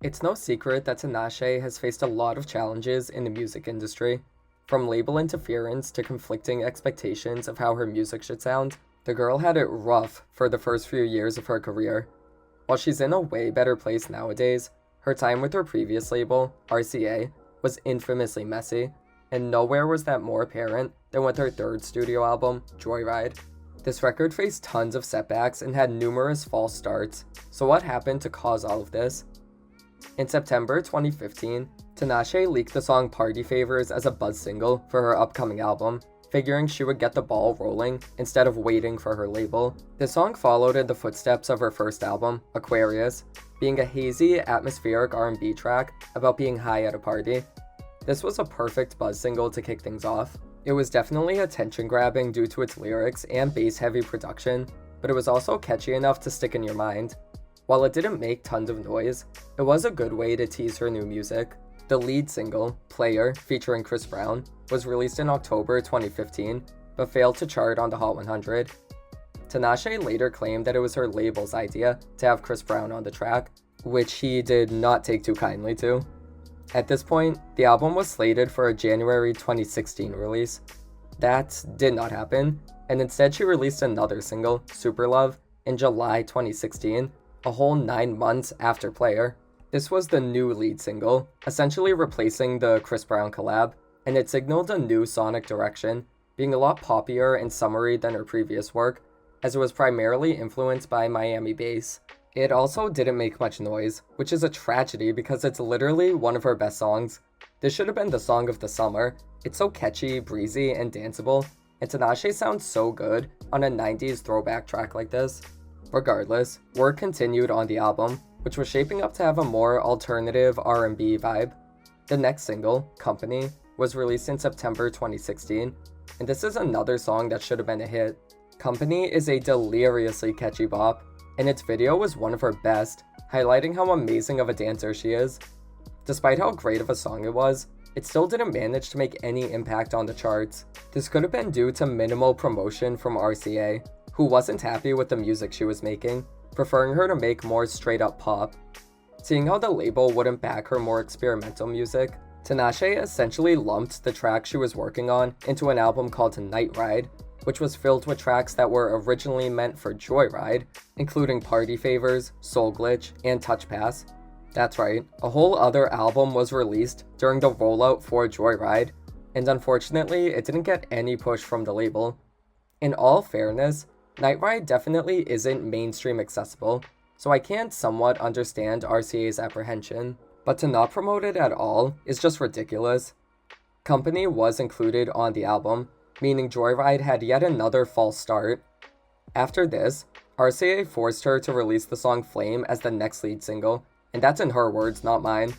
It's no secret that Tinashe has faced a lot of challenges in the music industry. From label interference to conflicting expectations of how her music should sound, the girl had it rough for the first few years of her career. While she's in a way better place nowadays, her time with her previous label, RCA, was infamously messy, and nowhere was that more apparent than with her third studio album, Joyride. This record faced tons of setbacks and had numerous false starts, so what happened to cause all of this? In September 2015, Tinashe leaked the song Party Favors as a buzz single for her upcoming album, figuring she would get the ball rolling instead of waiting for her label. The song followed in the footsteps of her first album, Aquarius, being a hazy, atmospheric R&B track about being high at a party. This was a perfect buzz single to kick things off. It was definitely attention-grabbing due to its lyrics and bass-heavy production, but it was also catchy enough to stick in your mind. While it didn't make tons of noise, it was a good way to tease her new music. The lead single, Player, featuring Chris Brown, was released in October 2015, but failed to chart on the Hot 100. Tinashe later claimed that it was her label's idea to have Chris Brown on the track, which he did not take too kindly to. At this point, the album was slated for a January 2016 release. That did not happen, and instead she released another single, Super Love, in July 2016, a whole 9 months after Player. This was the new lead single, essentially replacing the Chris Brown collab, and it signaled a new sonic direction, being a lot poppier and summery than her previous work, as it was primarily influenced by Miami bass. It also didn't make much noise, which is a tragedy because it's literally one of her best songs. This should have been the song of the summer. It's so catchy, breezy, and danceable, and Tinashe sounds so good on a 90s throwback track like this. Regardless, work continued on the album, which was shaping up to have a more alternative R&B vibe. The next single, Company, was released in September 2016, and this is another song that should have been a hit. Company is a deliriously catchy bop, and its video was one of her best, highlighting how amazing of a dancer she is. Despite how great of a song it was, it still didn't manage to make any impact on the charts. This could have been due to minimal promotion from RCA, who wasn't happy with the music she was making, preferring her to make more straight-up pop. Seeing how the label wouldn't back her more experimental music, Tinashe essentially lumped the track she was working on into an album called Night Ride, which was filled with tracks that were originally meant for Joyride, including Party Favors, Soul Glitch, and Touch Pass. That's right, a whole other album was released during the rollout for Joyride, and unfortunately it didn't get any push from the label. In all fairness, Night Ride definitely isn't mainstream accessible, so I can somewhat understand RCA's apprehension, but to not promote it at all is just ridiculous. Company was included on the album, meaning Joyride had yet another false start. After this, RCA forced her to release the song Flame as the next lead single, and that's in her words, not mine.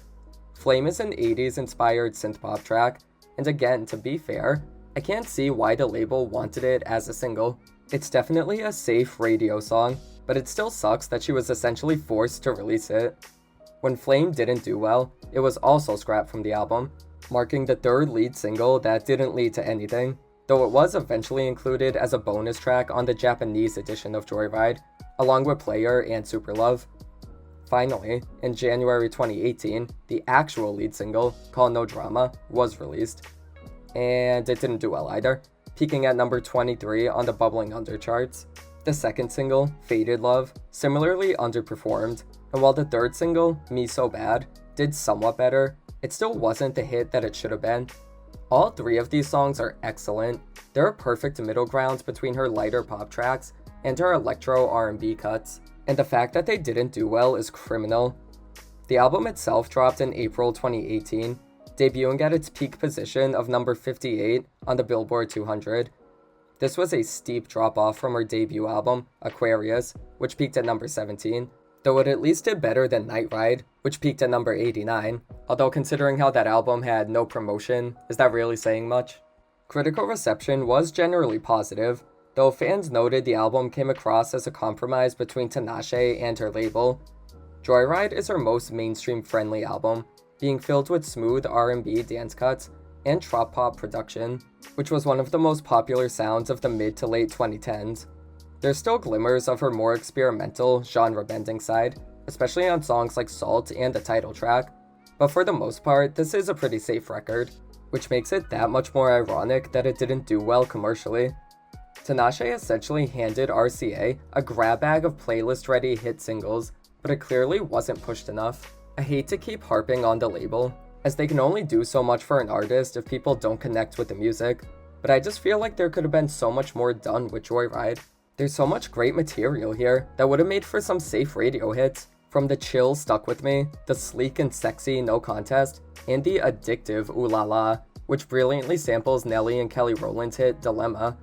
Flame is an 80s inspired synthpop track, and again, to be fair, I can't see why the label wanted it as a single. It's definitely a safe radio song, but it still sucks that she was essentially forced to release it. When Flame didn't do well, it was also scrapped from the album, marking the third lead single that didn't lead to anything, though it was eventually included as a bonus track on the Japanese edition of Joyride, along with Player and Super Love. Finally, in January 2018, the actual lead single, called No Drama, was released, and it didn't do well either, peaking at number 23 on the Bubbling Under charts. The second single, Faded Love, similarly underperformed, and while the third single, Me So Bad, did somewhat better, it still wasn't the hit that it should have been. All three of these songs are excellent. They're a perfect middle ground between her lighter pop tracks and her electro R&B cuts, and the fact that they didn't do well is criminal. The album itself dropped in April 2018, debuting at its peak position of number 58 on the Billboard 200. This was a steep drop-off from her debut album, Aquarius, which peaked at number 17, though it at least did better than Night Ride, which peaked at number 89, although considering how that album had no promotion, is that really saying much? Critical reception was generally positive, though fans noted the album came across as a compromise between Tinashe and her label. Joyride is her most mainstream-friendly album, being filled with smooth R&B dance cuts and trop pop production, which was one of the most popular sounds of the mid to late 2010s. There's still glimmers of her more experimental, genre-bending side, especially on songs like Salt and the title track, but for the most part, this is a pretty safe record, which makes it that much more ironic that it didn't do well commercially. Tinashe essentially handed RCA a grab bag of playlist-ready hit singles, but it clearly wasn't pushed enough. I hate to keep harping on the label, as they can only do so much for an artist if people don't connect with the music, but I just feel like there could have been so much more done with Joyride. There's so much great material here that would have made for some safe radio hits, from the chill Stuck With Me, the sleek and sexy No Contest, and the addictive Ooh La La, which brilliantly samples Nelly and Kelly Rowland's hit Dilemma.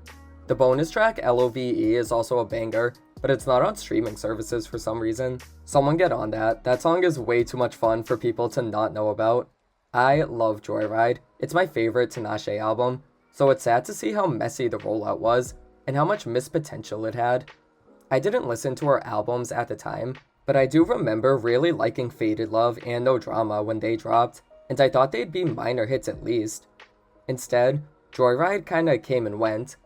The bonus track LOVE is also a banger, but it's not on streaming services for some reason. Someone get on that. That song is way too much fun for people to not know about. I love Joyride. It's my favorite Tinashe album, so it's sad to see how messy the rollout was and how much missed potential it had. I didn't listen to her albums at the time, but I do remember really liking Faded Love and No Drama when they dropped, and I thought they'd be minor hits at least. Instead, Joyride kinda came and went.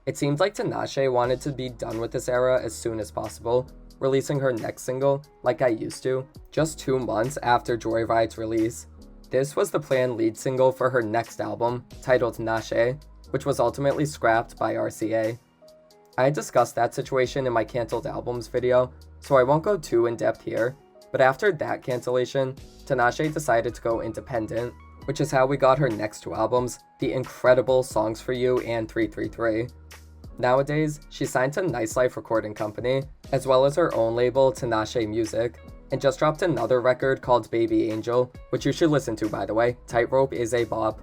It seemed like Tinashe wanted to be done with this era as soon as possible, releasing her next single, Like I Used To, just 2 months after Joyride's release. This was the planned lead single for her next album, titled Tinashe, which was ultimately scrapped by RCA. I discussed that situation in my cancelled albums video, so I won't go too in-depth here, but after that cancellation, Tinashe decided to go independent, which is how we got her next 2 albums, the incredible Songs For You and 333. Nowadays, she's signed to Nice Life Recording Company, as well as her own label, Tinashe Music, and just dropped another record called Baby Angel, which you should listen to by the way. Tightrope is a bop.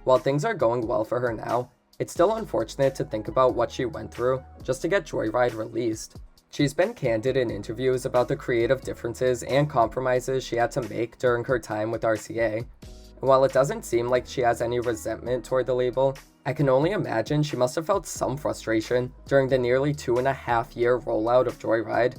While things are going well for her now, it's still unfortunate to think about what she went through just to get Joyride released. She's been candid in interviews about the creative differences and compromises she had to make during her time with RCA, and while it doesn't seem like she has any resentment toward the label, I can only imagine she must have felt some frustration during the nearly 2.5-year rollout of Joyride.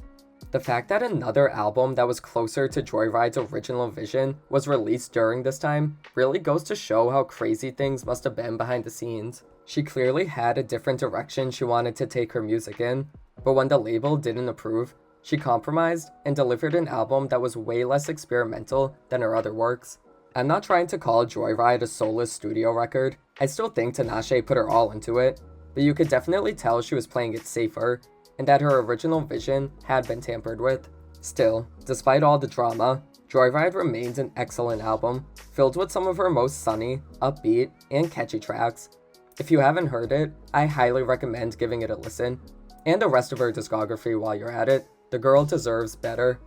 The fact that another album that was closer to Joyride's original vision was released during this time really goes to show how crazy things must have been behind the scenes. She clearly had a different direction she wanted to take her music in, but when the label didn't approve, she compromised and delivered an album that was way less experimental than her other works. I'm not trying to call Joyride a soulless studio record. I still think Tinashe put her all into it, but you could definitely tell she was playing it safer, and that her original vision had been tampered with. Still, despite all the drama, Joyride remains an excellent album, filled with some of her most sunny, upbeat, and catchy tracks. If you haven't heard it, I highly recommend giving it a listen, and the rest of her discography while you're at it. The girl deserves better.